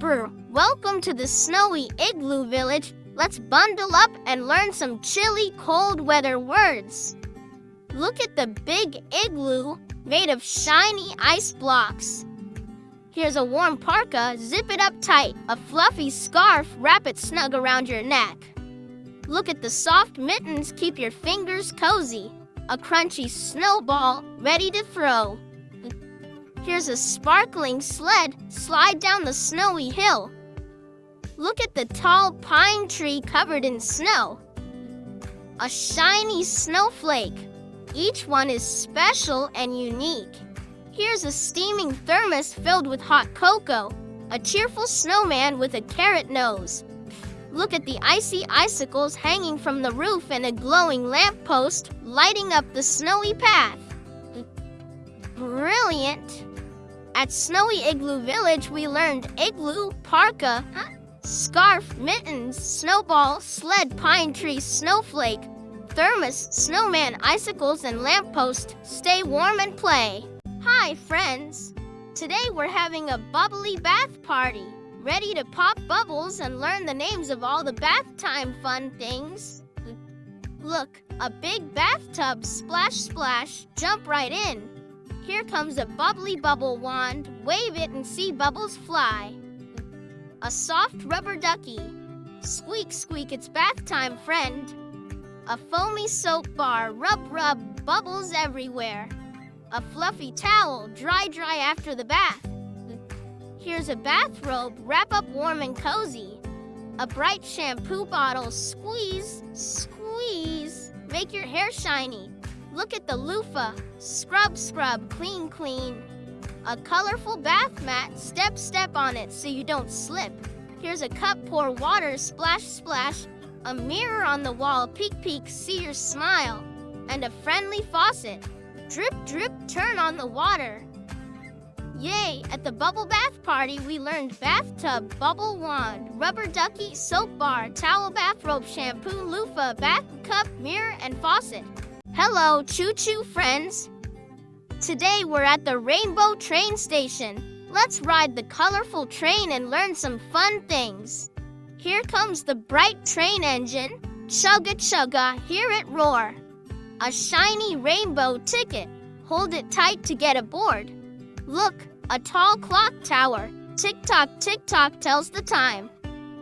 Super! Welcome to the Snowy Igloo Village. Let's bundle up and learn some chilly cold weather words. Look at the big igloo made of shiny ice blocks. Here's a warm parka, zip it up tight. A fluffy scarf, wrap it snug around your neck. Look at the soft mittens, keep your fingers cozy. A crunchy snowball, ready to throw. Here's a sparkling sled, slide down the snowy hill. Look at the tall pine tree covered in snow. A shiny snowflake. Each one is special and unique. Here's a steaming thermos filled with hot cocoa. A cheerful snowman with a carrot nose. Look at the icy icicles hanging from the roof and a glowing lamppost lighting up the snowy path. Brilliant! At Snowy Igloo Village, we learned igloo, parka, scarf, mittens, snowball, sled, pine tree, snowflake, thermos, snowman, icicles, and lamppost. Stay warm and play. Hi, friends. Today we're having a bubbly bath party. Ready to pop bubbles and learn the names of all the bath time fun things? Look, a big bathtub, splash, splash, jump right in. Here comes a bubbly bubble wand, wave it and see bubbles fly. A soft rubber ducky, squeak, squeak, it's bath time, friend. A foamy soap bar, rub, rub, bubbles everywhere. A fluffy towel, dry, dry after the bath. Here's a bathrobe, wrap up warm and cozy. A bright shampoo bottle, squeeze, squeeze, make your hair shiny. Look at the loofah, scrub, scrub, clean, clean. A colorful bath mat, step, step on it so you don't slip. Here's a cup, pour water, splash, splash. A mirror on the wall, peek, peek, see your smile. And a friendly faucet, drip, drip, turn on the water. Yay! At the bubble bath party, we learned bathtub, bubble wand, rubber ducky, soap bar, towel, bathrobe, shampoo, loofah, bath cup, mirror, and faucet. Hello, choo-choo friends! Today we're at the Rainbow Train Station. Let's ride the colorful train and learn some fun things. Here comes the bright train engine. Chugga chugga, hear it roar. A shiny rainbow ticket. Hold it tight to get aboard. Look, a tall clock tower. Tick-tock, tick-tock tells the time.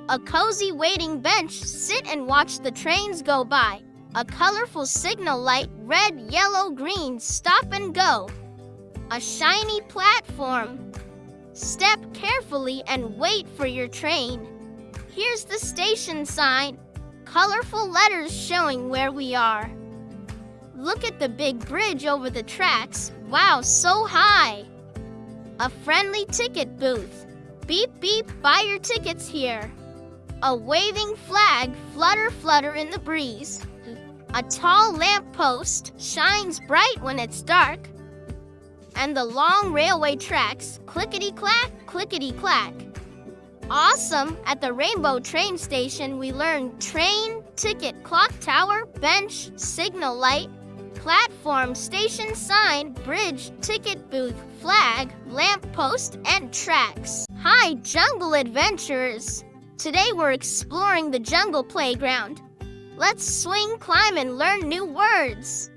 A cozy waiting bench. Sit and watch the trains go by. A colorful signal light, red, yellow, green, stop and go. A shiny platform. Step carefully and wait for your train. Here's the station sign, colorful letters showing where we are. Look at the big bridge over the tracks. Wow, so high. A friendly ticket booth. Beep, beep, buy your tickets here. A waving flag, flutter, flutter in the breeze. A tall lamppost shines bright when it's dark. And the long railway tracks, clickety-clack, clickety-clack. Awesome! At the Rainbow Train Station, we learned train, ticket, clock tower, bench, signal light, platform, station sign, bridge, ticket booth, flag, lamppost, and tracks. Hi, jungle adventurers! Today we're exploring the jungle playground. Let's swing, climb, and learn new words.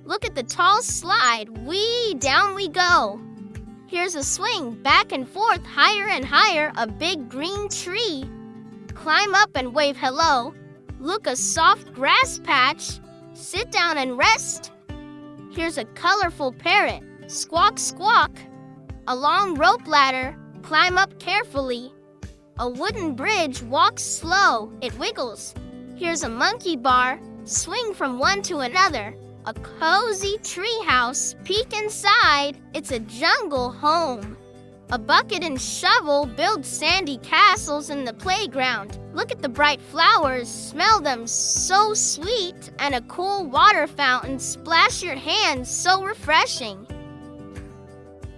Look at the tall slide. Whee! Down we go. Here's a swing, back and forth, higher and higher, a big green tree. Climb up and wave hello. Look, a soft grass patch. Sit down and rest. Here's a colorful parrot. Squawk, squawk. A long rope ladder. Climb up carefully. A wooden bridge. Walk slow. It wiggles. Here's a monkey bar. Swing from one to another. A cozy treehouse. Peek inside. It's a jungle home. A bucket and shovel build sandy castles in the playground. Look at the bright flowers. Smell them, so sweet. And a cool water fountain. Splash your hands, so refreshing.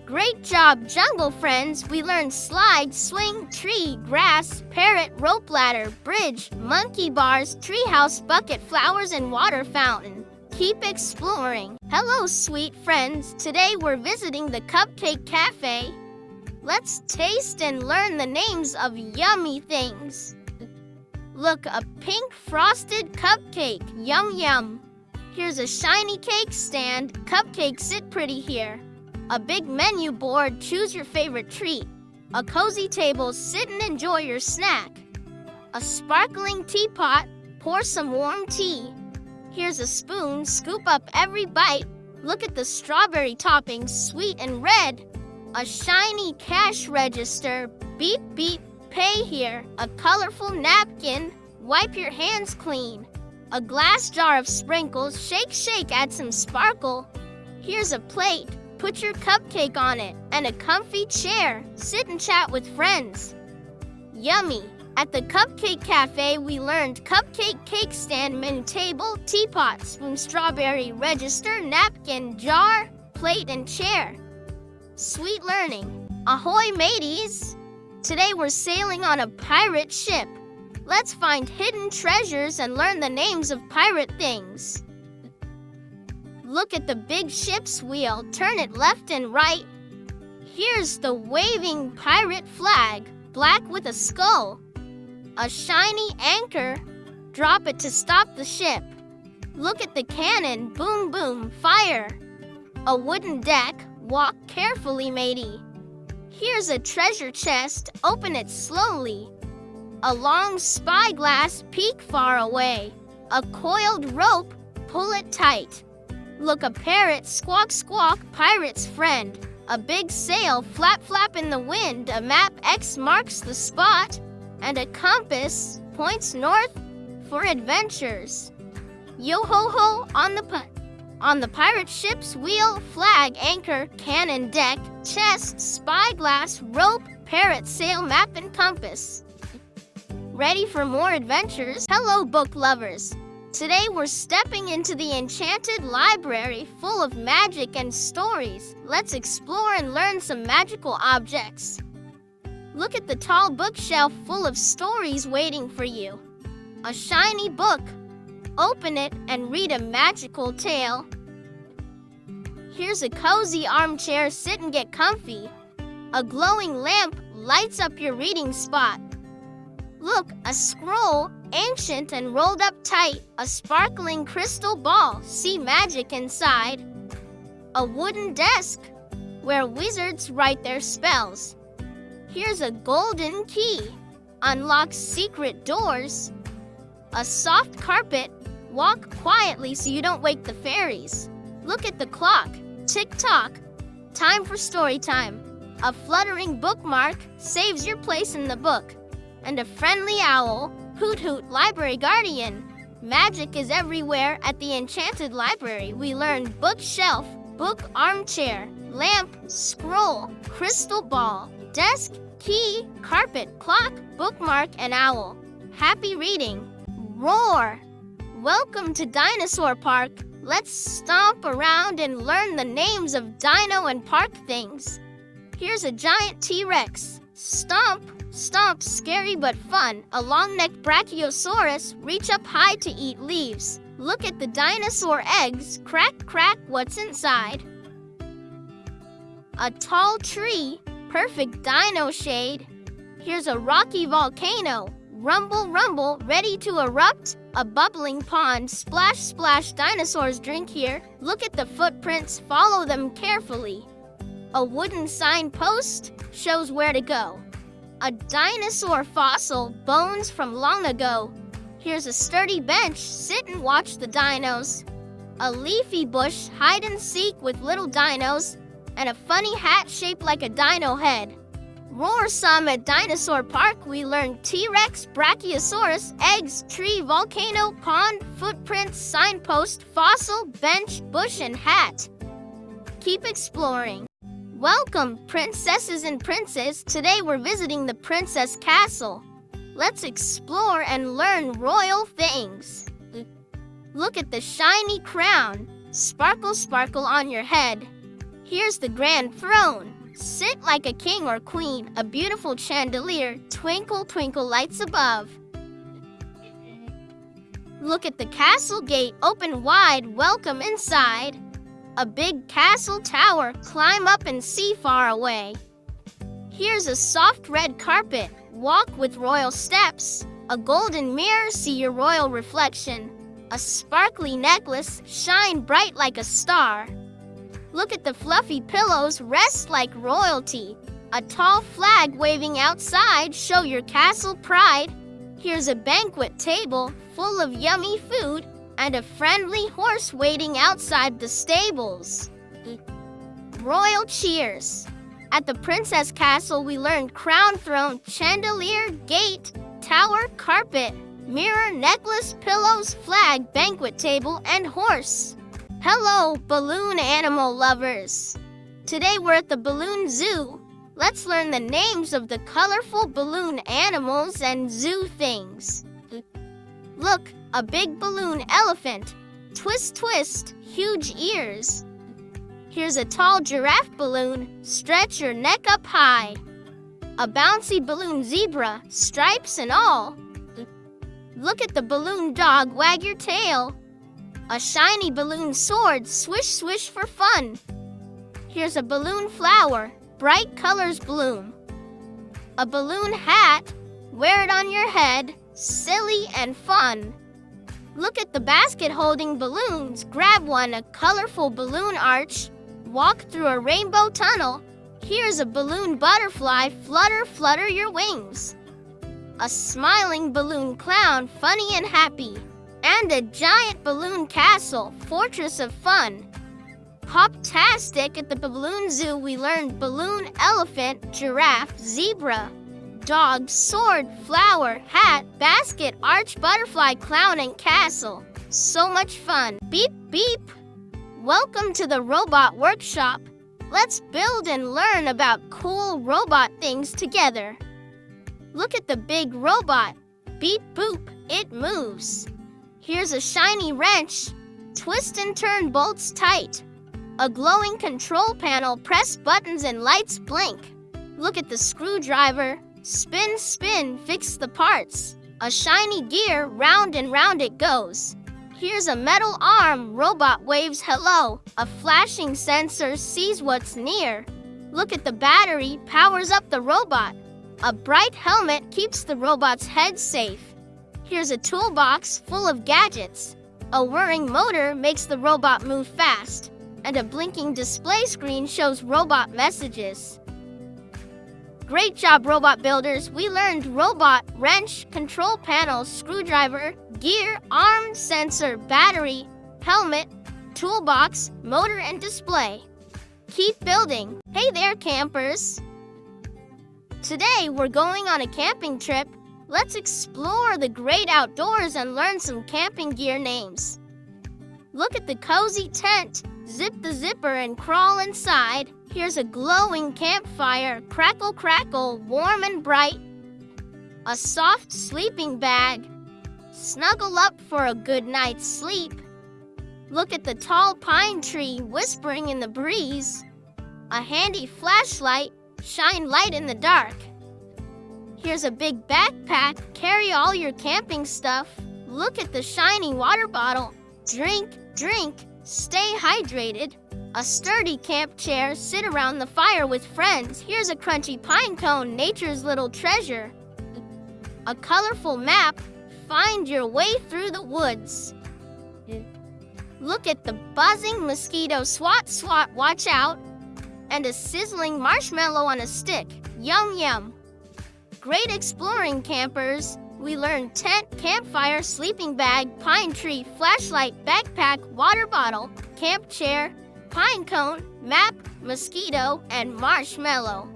Great job, jungle friends. We learned slide, swing, tree, grass, parrot, rope ladder, bridge, monkey bars, treehouse, bucket, flowers, and water fountain. Keep exploring. Hello, sweet friends. Today we're visiting the Cupcake Cafe. Let's taste and learn the names of yummy things. Look, a pink frosted cupcake. Yum yum. Here's a shiny cake stand. Cupcakes sit pretty here. A big menu board. Choose your favorite treat. A cozy table. Sit and enjoy your snack. A sparkling teapot. Pour some warm tea. Here's a spoon. Scoop up every bite. Look at the strawberry toppings, sweet and red. A shiny cash register. Beep beep. Pay here. A colorful napkin. Wipe your hands clean. A glass jar of sprinkles. Shake, shake, add some sparkle. Here's a plate. Put your cupcake on it. And a comfy chair. Sit and chat with friends. Yummy. At the Cupcake Cafe, we learned cupcake, cake stand, menu table, teapot, spoon, strawberry, register, napkin, jar, plate, and chair. Sweet learning. Ahoy, mateys! Today we're sailing on a pirate ship. Let's find hidden treasures and learn the names of pirate things. Look at the big ship's wheel. Turn it left and right. Here's the waving pirate flag, black with a skull. A shiny anchor. Drop it to stop the ship. Look at the cannon. Boom, boom, fire. A wooden deck. Walk carefully, matey. Here's a treasure chest. Open it slowly. A long spyglass. Peek far away. A coiled rope. Pull it tight. Look, a parrot. Squawk, squawk, pirate's friend. A big sail. Flap, flap in the wind. A map. X marks the spot. And a compass points north for adventures. Yo-ho-ho on the pirate ship's wheel, flag, anchor, cannon, deck, chest, spyglass, rope, parrot, sail, map, and compass. Ready for more adventures? Hello, book lovers! Today we're stepping into the enchanted library full of magic and stories. Let's explore and learn some magical objects. Look at the tall bookshelf full of stories waiting for you. A shiny book. Open it and read a magical tale. Here's a cozy armchair. Sit and get comfy. A glowing lamp lights up your reading spot. Look, a scroll, ancient and rolled up tight. A sparkling crystal ball. See magic inside. A wooden desk where wizards write their spells. Here's a golden key. Unlocks secret doors. A soft carpet. Walk quietly so you don't wake the fairies. Look at the clock. Tick-tock. Time for story time. A fluttering bookmark saves your place in the book. And a friendly owl. Hoot-hoot, library guardian. Magic is everywhere at the enchanted library. We learned bookshelf, book armchair, lamp, scroll, crystal ball, desk, key, carpet, clock, bookmark, and owl. Happy reading. Roar! Welcome to Dinosaur Park. Let's stomp around and learn the names of dino and park things. Here's a giant T-Rex. Stomp, stomp, scary but fun. A long-necked Brachiosaurus. Reach up high to eat leaves. Look at the dinosaur eggs. Crack, crack, what's inside? A tall tree. Perfect dino shade. Here's a rocky volcano. Rumble, rumble, ready to erupt. A bubbling pond. Splash, splash, dinosaurs drink here. Look at the footprints. Follow them carefully. A wooden signpost shows where to go. A dinosaur fossil. Bones from long ago. Here's a sturdy bench. Sit and watch the dinos. A leafy bush. Hide and seek with little dinos. And a funny hat shaped like a dino head. Roar some at Dinosaur Park. We learned T-Rex, Brachiosaurus, eggs, tree, volcano, pond, footprints, signpost, fossil, bench, bush, and hat. Keep exploring. Welcome, princesses and princes. Today we're visiting the Princess Castle. Let's explore and learn royal things. Look at the shiny crown. Sparkle, sparkle on your head. Here's the grand throne. Sit like a king or queen. A beautiful chandelier. Twinkle, twinkle lights above. Look at the castle gate. Open wide. Welcome inside. A big castle tower. Climb up and see far away. Here's a soft red carpet. Walk with royal steps. A golden mirror, see your royal reflection. A sparkly necklace, shine bright like a star. Look at the fluffy pillows, rest like royalty. A tall flag waving outside, show your castle pride. Here's a banquet table full of yummy food and a friendly horse waiting outside the stables. Royal cheers. At the princess castle, we learned crown, throne, chandelier, gate, tower, carpet, mirror, necklace, pillows, flag, banquet table, and horse. Hello, balloon animal lovers. Today we're at the balloon zoo. Let's learn the names of the colorful balloon animals and zoo things. Look, a big balloon elephant. Twist, twist, huge ears. Here's a tall giraffe balloon. Stretch your neck up high. A bouncy balloon zebra, stripes and all. Look at the balloon dog, wag your tail. A shiny balloon sword, swish, swish for fun. Here's a balloon flower, bright colors bloom. A balloon hat, wear it on your head, silly and fun. Look at the basket holding balloons, grab one, a colorful balloon arch. Walk through a rainbow tunnel. Here's a balloon butterfly, flutter, flutter your wings. A smiling balloon clown, funny and happy. And a giant balloon castle, fortress of fun. Pop-tastic. At the balloon zoo, we learned balloon, elephant, giraffe, zebra, dog, sword, flower, hat, basket, arch, butterfly, clown, and castle. So much fun. Beep, beep. Welcome to the robot workshop. Let's build and learn about cool robot things together. Look at the big robot. Beep, boop, it moves. Here's a shiny wrench. Twist and turn bolts tight. A glowing control panel, press buttons and lights blink. Look at the screwdriver. Spin, spin, fix the parts. A shiny gear, round and round it goes. Here's a metal arm, robot waves hello. A flashing sensor sees what's near. Look at the battery, powers up the robot. A bright helmet keeps the robot's head safe. Here's a toolbox full of gadgets. A whirring motor makes the robot move fast. And a blinking display screen shows robot messages. Great job, robot builders. We learned robot, wrench, control panel, screwdriver, gear, arm, sensor, battery, helmet, toolbox, motor, and display. Keep building. Hey there, campers. Today, we're going on a camping trip. Let's explore the great outdoors and learn some camping gear names. Look at the cozy tent. Zip the zipper and crawl inside. Here's a glowing campfire. Crackle, crackle, warm and bright. A soft sleeping bag. Snuggle up for a good night's sleep. Look at the tall pine tree whispering in the breeze. A handy flashlight. Shine light in the dark. Here's a big backpack. Carry all your camping stuff. Look at the shiny water bottle. Drink, drink. Stay hydrated. A sturdy camp chair, sit around the fire with friends. Here's a crunchy pine cone, nature's little treasure. A colorful map, find your way through the woods. Look at the buzzing mosquito, swat, swat, watch out. And a sizzling marshmallow on a stick, yum, yum. Great exploring, campers. We learned tent, campfire, sleeping bag, pine tree, flashlight, backpack, water bottle, camp chair, pine cone, map, mosquito, and marshmallow.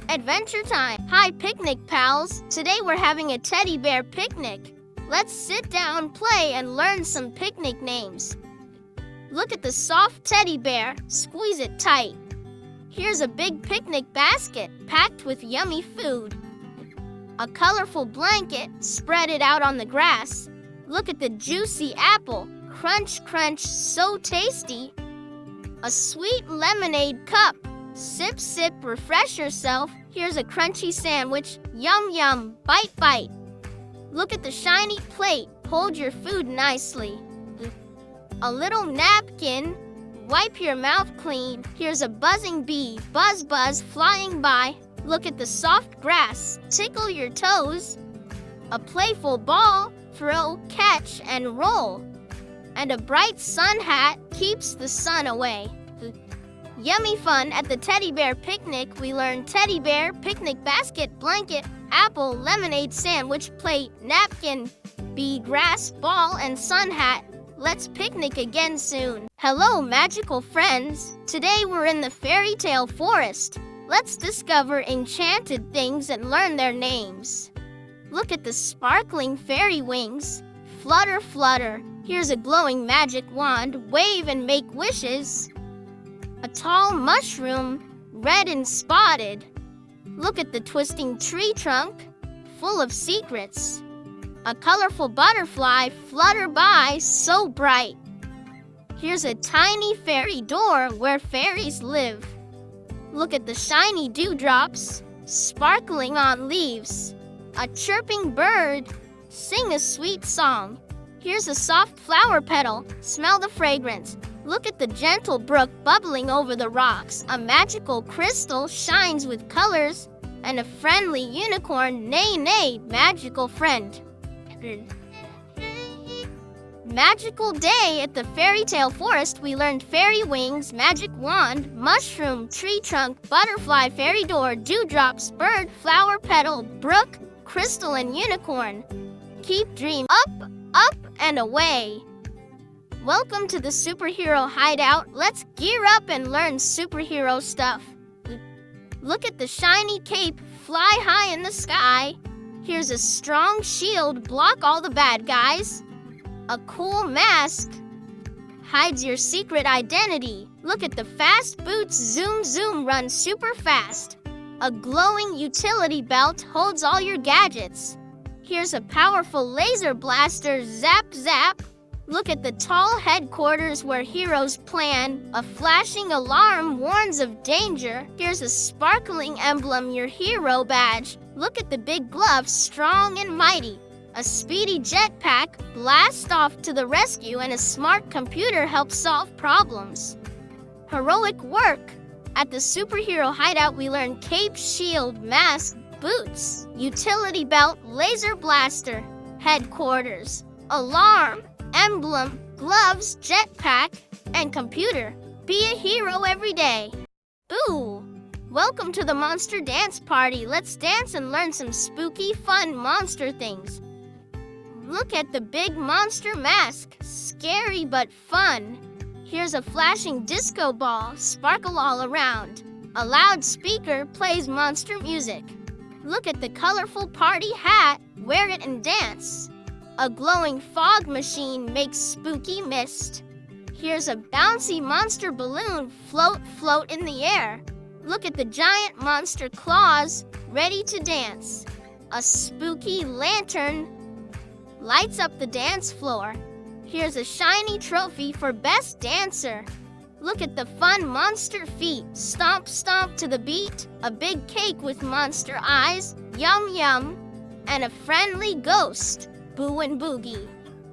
Adventure time. Hi, picnic pals. Today we're having a teddy bear picnic. Let's sit down, play, and learn some picnic names. Look at the soft teddy bear. Squeeze it tight. Here's a big picnic basket packed with yummy food. A colorful blanket, spread it out on the grass. Look at the juicy apple, crunch, crunch, so tasty. A sweet lemonade cup, sip, sip, refresh yourself. Here's a crunchy sandwich, yum, yum, bite, bite. Look at the shiny plate, hold your food nicely. A little napkin, wipe your mouth clean. Here's a buzzing bee, buzz, buzz, flying by. Look at the soft grass, tickle your toes. A playful ball, throw, catch, and roll. And a bright sun hat keeps the sun away. Yummy fun at the teddy bear picnic. We learned teddy bear, picnic basket, blanket, apple, lemonade, sandwich, plate, napkin, bee, grass, ball, and sun hat. Let's picnic again soon. Hello, magical friends. Today we're in the fairy tale forest. Let's discover enchanted things and learn their names. Look at the sparkling fairy wings. Flutter, flutter. Here's a glowing magic wand. Wave and make wishes. A tall mushroom, red and spotted. Look at the twisting tree trunk, full of secrets. A colorful butterfly, flutter by, so bright. Here's a tiny fairy door where fairies live. Look at the shiny dewdrops, sparkling on leaves. A chirping bird, sing a sweet song. Here's a soft flower petal, smell the fragrance. Look at the gentle brook bubbling over the rocks. A magical crystal shines with colors, and a friendly unicorn, neigh, neigh, magical friend. Magical day at the fairy tale forest. We learned fairy wings, magic wand, mushroom, tree trunk, butterfly, fairy door, dewdrops, bird, flower petal, brook, crystal, and unicorn. Keep dream up, up, and away. Welcome to the superhero hideout. Let's gear up and learn superhero stuff. Look at the shiny cape, fly high in the sky. Here's a strong shield, block all the bad guys. A cool mask hides your secret identity. Look at the fast boots, zoom, zoom, run super fast. A glowing utility belt holds all your gadgets. Here's a powerful laser blaster, zap, zap. Look at the tall headquarters where heroes plan. A flashing alarm warns of danger. Here's a sparkling emblem, your hero badge. Look at the big gloves, strong and mighty. A speedy jetpack, blast off to the rescue, and a smart computer helps solve problems. Heroic work. At the superhero hideout, we learn cape, shield, mask, boots, utility belt, laser blaster, headquarters, alarm, emblem, gloves, jetpack, and computer. Be a hero every day. Boo! Welcome to the monster dance party. Let's dance and learn some spooky, fun monster things. Look at the big monster mask. Scary but fun. Here's a flashing disco ball, sparkle all around. A loudspeaker plays monster music. Look at the colorful party hat. Wear it and dance. A glowing fog machine makes spooky mist. Here's a bouncy monster balloon. Float, float in the air. Look at the giant monster claws, ready to dance. A spooky lantern lights up the dance floor. Here's a shiny trophy for best dancer. Look at the fun monster feet. Stomp, stomp to the beat. A big cake with monster eyes. Yum, yum. And a friendly ghost. Boo and boogie.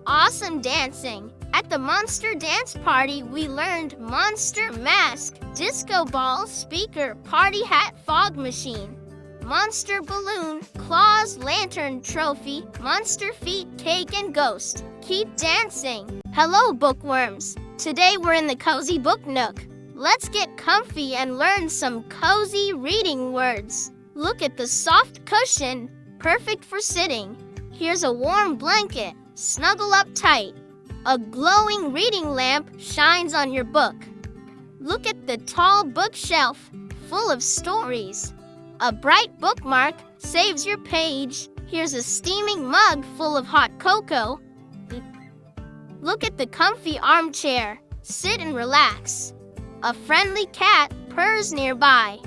Awesome dancing. At the monster dance party, we learned monster mask, disco ball, speaker, party hat, fog machine, monster balloon, claws, lantern, trophy, monster feet, cake, and ghost. Keep dancing. Hello, bookworms. Today we're in the cozy book nook. Let's get comfy and learn some cozy reading words. Look at the soft cushion, perfect for sitting. Here's a warm blanket. Snuggle up tight. A glowing reading lamp shines on your book. Look at the tall bookshelf, full of stories. A bright bookmark saves your page. Here's a steaming mug full of hot cocoa. Look at the comfy armchair. Sit and relax. A friendly cat purrs nearby.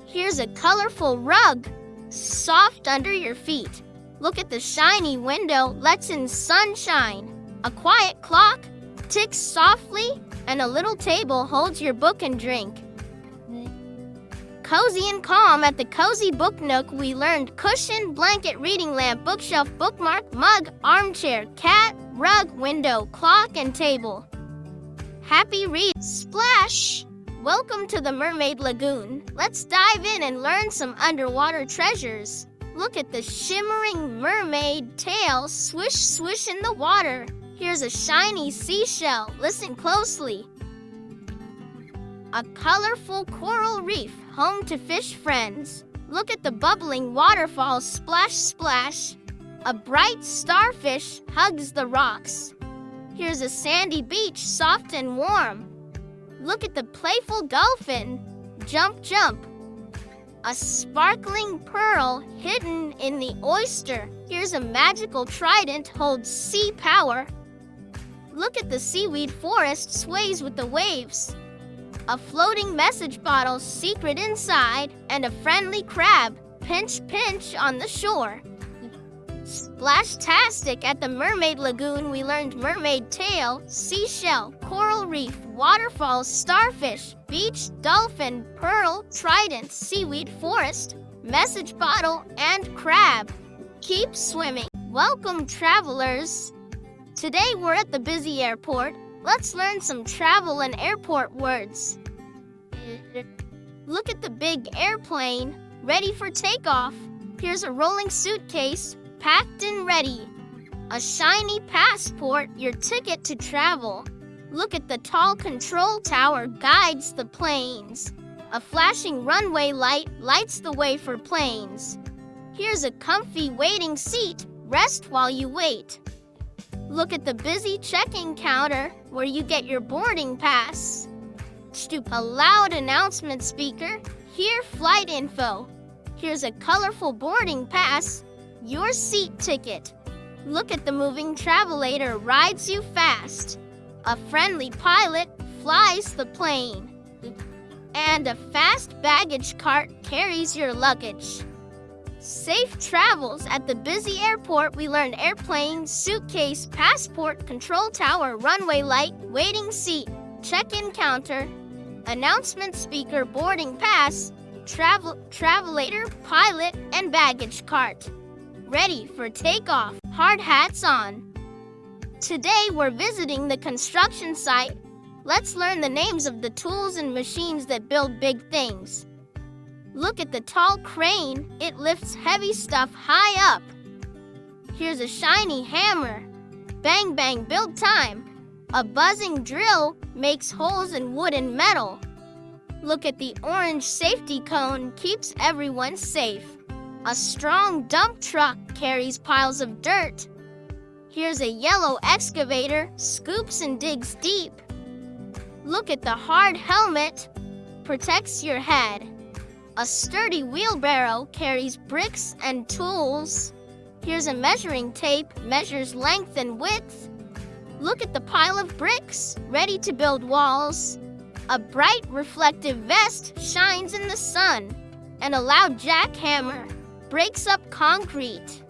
Here's a colorful rug, soft under your feet. Look at the shiny window, lets in sunshine. A quiet clock ticks softly, and a little table holds your book and drink. Cozy and calm at the cozy book nook, we learned cushion, blanket, reading lamp, bookshelf, bookmark, mug, armchair, cat, rug, window, clock, and table. Happy read. Splash! Welcome to the Mermaid Lagoon. Let's dive in and learn some underwater treasures. Look at the shimmering mermaid tail swish swish in the water. Here's a shiny seashell. Listen closely. A colorful coral reef, home to fish friends. Look at the bubbling waterfall splash splash. A bright starfish hugs the rocks. Here's a sandy beach, soft and warm. Look at the playful dolphin. Jump, jump. A sparkling pearl hidden in the oyster. Here's a magical trident holds sea power. Look at the seaweed forest sways with the waves. A floating message bottle secret inside, and a friendly crab, pinch pinch on the shore. Splash-tastic at the Mermaid Lagoon, we learned mermaid tail, seashell, coral reef, waterfall, starfish, beach, dolphin, pearl, trident, seaweed forest, message bottle, and crab. Keep swimming. Welcome, travelers. Today we're at the busy airport. Let's learn some travel and airport words. Look at the big airplane, ready for takeoff. Here's a rolling suitcase, packed and ready. A shiny passport, your ticket to travel. Look at the tall control tower guides the planes. A flashing runway light lights the way for planes. Here's a comfy waiting seat, rest while you wait. Look at the busy check-in counter where you get your boarding pass. A loud announcement speaker, hear flight info. Here's a colorful boarding pass, your seat ticket. Look at the moving travelator rides you fast. A friendly pilot flies the plane. And a fast baggage cart carries your luggage. Safe travels at the busy airport. We learned airplane, suitcase, passport, control tower, runway light, waiting seat, check-in counter, announcement speaker, boarding pass, travelator, pilot, and baggage cart. Ready for takeoff. Hard hats on. Today we're visiting the construction site. Let's learn the names of the tools and machines that build big things. Look at the tall crane. It lifts heavy stuff high up. Here's a shiny hammer. Bang bang, build time. A buzzing drill makes holes in wood and metal. Look at the orange safety cone, keeps everyone safe. A strong dump truck carries piles of dirt. Here's a yellow excavator, scoops and digs deep. Look at the hard helmet, protects your head. A sturdy wheelbarrow carries bricks and tools. Here's a measuring tape, measures length and width. Look at the pile of bricks, ready to build walls. A bright reflective vest shines in the sun. And a loud jackhammer breaks up concrete.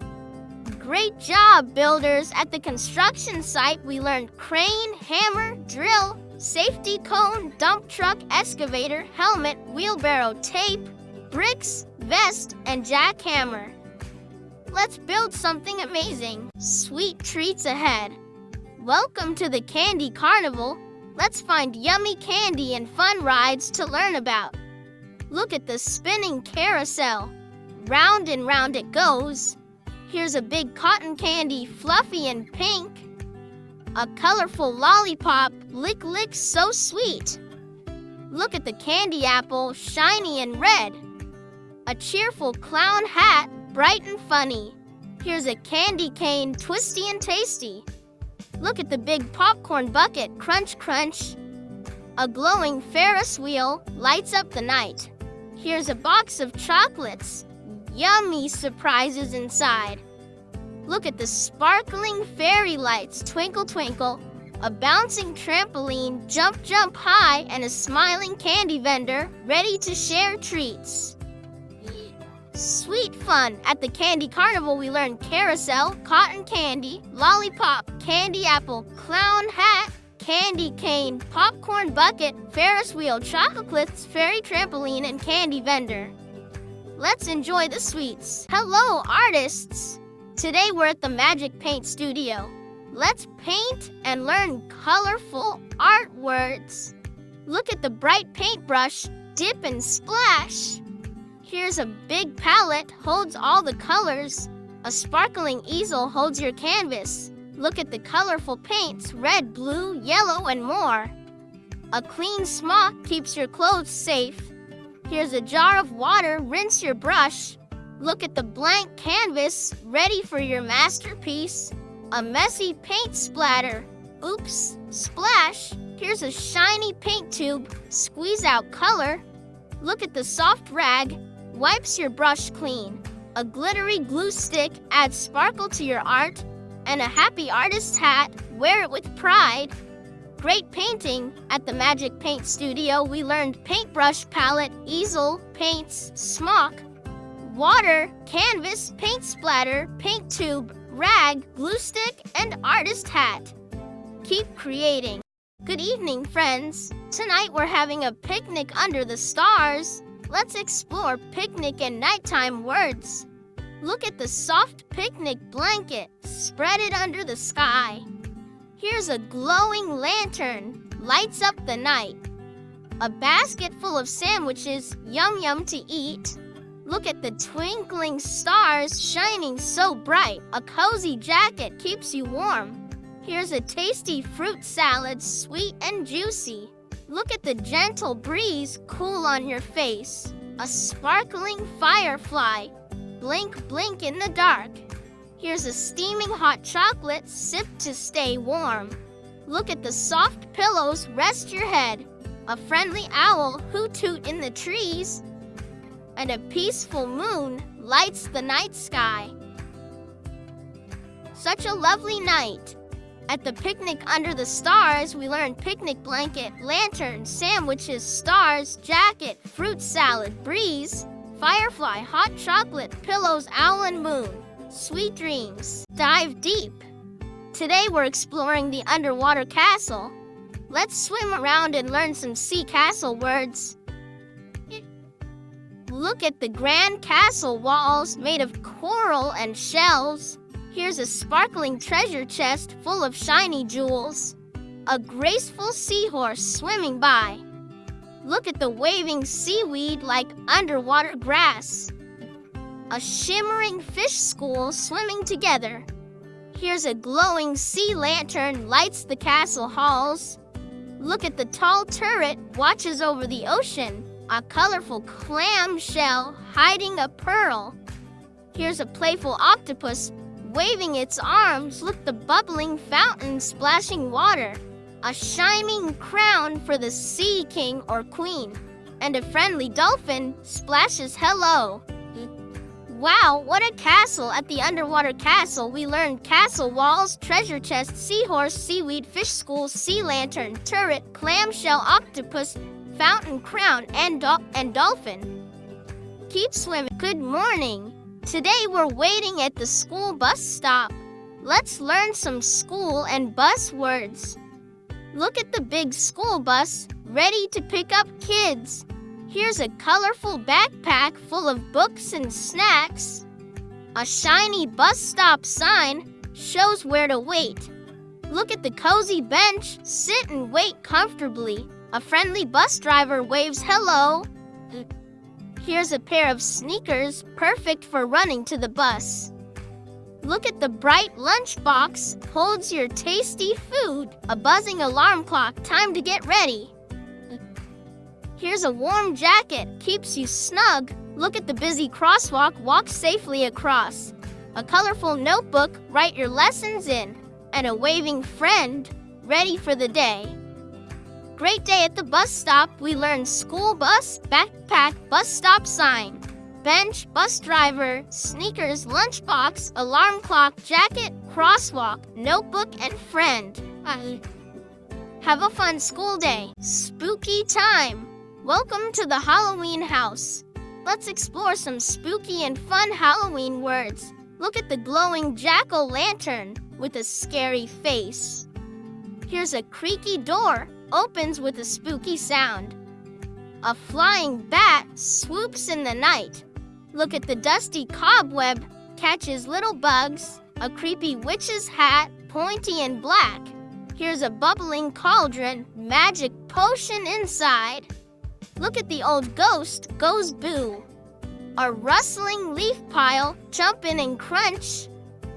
Great job, builders! At the construction site, we learned crane, hammer, drill, safety cone, dump truck, excavator, helmet, wheelbarrow, tape, bricks, vest, and jackhammer. Let's build something amazing. Sweet treats ahead. Welcome to the Candy Carnival. Let's find yummy candy and fun rides to learn about. Look at the spinning carousel. Round and round it goes. Here's a big cotton candy, fluffy and pink. A colorful lollipop, lick lick so sweet. Look at the candy apple, shiny and red. A cheerful clown hat, bright and funny. Here's a candy cane, twisty and tasty. Look at the big popcorn bucket, crunch crunch. A glowing Ferris wheel lights up the night. Here's a box of chocolates, yummy surprises inside. Look at the sparkling fairy lights, twinkle twinkle. A bouncing trampoline, jump jump high, and a smiling candy vendor ready to share treats. Sweet fun! At the Candy Carnival, we learned carousel, cotton candy, lollipop, candy apple, clown hat, candy cane, popcorn bucket, Ferris wheel, chocolates, fairy trampoline, and candy vendor. Let's enjoy the sweets. Hello, artists! Today we're at the Magic Paint Studio. Let's paint and learn colorful art words. Look at the bright paintbrush, dip and splash. Here's a big palette, holds all the colors. A sparkling easel holds your canvas. Look at the colorful paints, red, blue, yellow, and more. A clean smock keeps your clothes safe. Here's a jar of water, rinse your brush. Look at the blank canvas, ready for your masterpiece. A messy paint splatter. Oops, splash. Here's a shiny paint tube, squeeze out color. Look at the soft rag, wipes your brush clean. A glittery glue stick adds sparkle to your art. And a happy artist's hat, wear it with pride. Great painting! At the Magic Paint Studio, we learned paintbrush, palette, easel, paints, smock, water, canvas, paint splatter, paint tube, rag, glue stick, and artist hat. Keep creating. Good evening, friends. Tonight we're having a picnic under the stars. Let's explore picnic and nighttime words. Look at the soft picnic blanket. Spread it under the sky. Here's a glowing lantern. Lights up the night. A basket full of sandwiches. Yum yum to eat. Look at the twinkling stars shining so bright. A cozy jacket keeps you warm. Here's a tasty fruit salad, sweet and juicy. Look at the gentle breeze, cool on your face. A sparkling firefly. Blink, blink in the dark. Here's a steaming hot chocolate, sip to stay warm. Look at the soft pillows, rest your head. A friendly owl, hoot-toot in the trees. And a peaceful moon lights the night sky. Such a lovely night. At the picnic under the stars, we learned picnic blanket, lantern, sandwiches, stars, jacket, fruit salad, breeze, firefly, hot chocolate, pillows, owl and moon. Sweet dreams. Dive deep. Today we're exploring the underwater castle. Let's swim around and learn some sea castle words. Look at the grand castle walls made of coral and shells. Here's a sparkling treasure chest full of shiny jewels. A graceful seahorse swimming by. Look at the waving seaweed like underwater grass. A shimmering fish school swimming together. Here's a glowing sea lantern lights the castle halls. Look at the tall turret watches over the ocean. A colorful clam shell hiding a pearl. Here's a playful octopus waving its arms. Look the bubbling fountain splashing water. A shining crown for the sea king or queen. And a friendly dolphin splashes hello. Wow, what a castle! At the underwater castle, we learned castle walls, treasure chest, seahorse, seaweed, fish school, sea lantern, turret, clamshell, octopus, fountain, crown, and dolphin. Keep swimming. Good morning. Today we're waiting at the school bus stop. Let's learn some school and bus words. Look at the big school bus, ready to pick up kids. Here's a colorful backpack full of books and snacks. A shiny bus stop sign shows where to wait. Look at the cozy bench, sit and wait comfortably. A friendly bus driver waves hello. Here's a pair of sneakers, perfect for running to the bus. Look at the bright lunchbox, holds your tasty food. A buzzing alarm clock, time to get ready. Here's a warm jacket, keeps you snug. Look at the busy crosswalk, walk safely across. A colorful notebook, write your lessons in. And a waving friend, ready for the day. Great day at the bus stop. We learned school bus, backpack, bus stop sign, bench, bus driver, sneakers, lunchbox, alarm clock, jacket, crosswalk, notebook, and friend. Have a fun school day. Spooky time. Welcome to the Halloween house. Let's explore some spooky and fun Halloween words. Look at the glowing jack-o'-lantern with a scary face. Here's a creaky door, opens with a spooky sound. A flying bat swoops in the night. Look at the dusty cobweb, catches little bugs. A creepy witch's hat, pointy and black. Here's a bubbling cauldron, magic potion inside. Look at the old ghost, goes boo. A rustling leaf pile, jump in and crunch.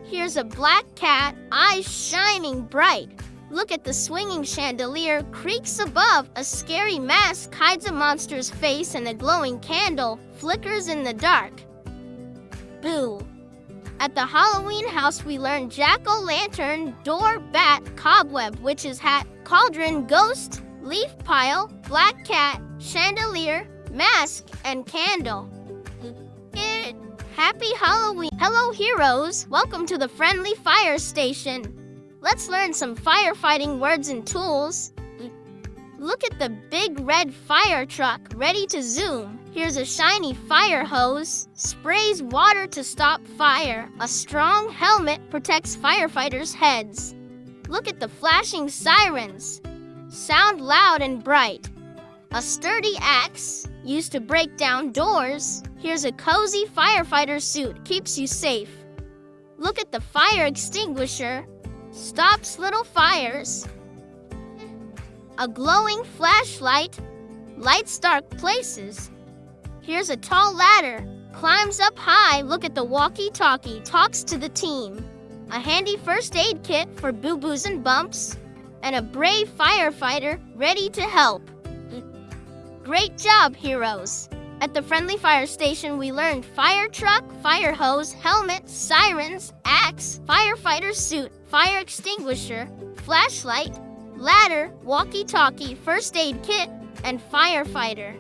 Here's a black cat, eyes shining bright. Look at the swinging chandelier, creaks above. A scary mask hides a monster's face, and a glowing candle flickers in the dark. Boo. At the Halloween house we learned jack-o'-lantern, door, bat, cobweb, witch's hat, cauldron, ghost, leaf pile, black cat, chandelier, mask, and candle. Happy Halloween! Hello heroes! Welcome to the friendly fire station. Let's learn some firefighting words and tools. Look at the big red fire truck, ready to zoom. Here's a shiny fire hose, sprays water to stop fire. A strong helmet protects firefighters' heads. Look at the flashing sirens, sound loud and bright. A sturdy axe, used to break down doors. Here's a cozy firefighter suit, keeps you safe. Look at the fire extinguisher, stops little fires. A glowing flashlight, lights dark places. Here's a tall ladder, climbs up high. Look at the walkie-talkie, talks to the team. A handy first aid kit for boo-boos and bumps. And a brave firefighter ready to help. Great job, heroes! At the friendly fire station, we learned fire truck, fire hose, helmet, sirens, axe, firefighter suit, fire extinguisher, flashlight, ladder, walkie-talkie, first aid kit, and firefighter.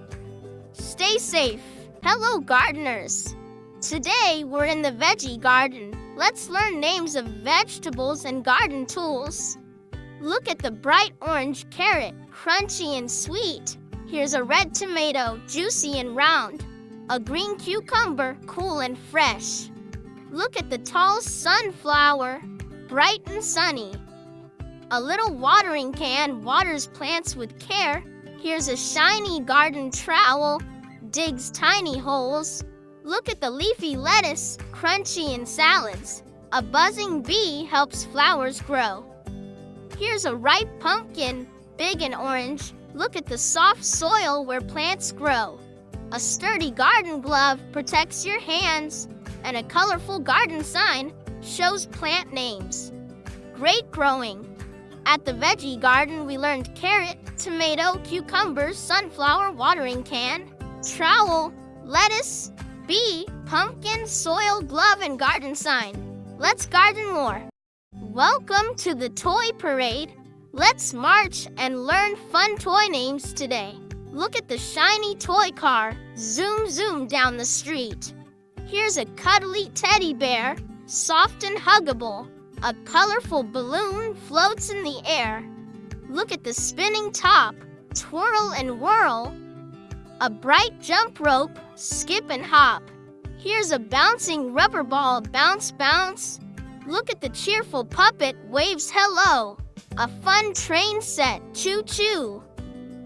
Stay safe. Hello, gardeners. Today, we're in the veggie garden. Let's learn names of vegetables and garden tools. Look at the bright orange carrot, crunchy and sweet. Here's a red tomato, juicy and round. A green cucumber, cool and fresh. Look at the tall sunflower, bright and sunny. A little watering can waters plants with care. Here's a shiny garden trowel, digs tiny holes. Look at the leafy lettuce, crunchy in salads. A buzzing bee helps flowers grow. Here's a ripe pumpkin, big and orange. Look at the soft soil where plants grow. A sturdy garden glove protects your hands, and a colorful garden sign shows plant names. Great growing! At the veggie garden, we learned carrot, tomato, cucumber, sunflower, watering can, trowel, lettuce, bee, pumpkin, soil, glove, and garden sign. Let's garden more. Welcome to the toy parade. Let's march and learn fun toy names today. Look at the shiny toy car, zoom zoom down the street. Here's a cuddly teddy bear, soft and huggable. A colorful balloon floats in the air. Look at the spinning top, twirl and whirl. A bright jump rope, skip and hop. Here's a bouncing rubber ball, bounce bounce. Look at the cheerful puppet, waves hello. A fun train set, choo-choo.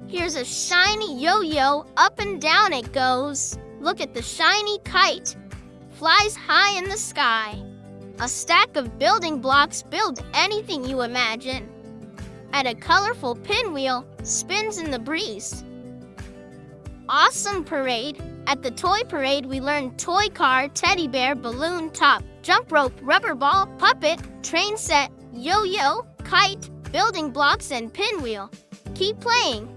Here's a shiny yo-yo, up and down it goes. Look at the shiny kite, flies high in the sky. A stack of building blocks, build anything you imagine. And a colorful pinwheel, spins in the breeze. Awesome parade! At the toy parade, we learned toy car, teddy bear, balloon top, jump rope, rubber ball, puppet, train set, yo-yo, kite, building blocks, and pinwheel. Keep playing.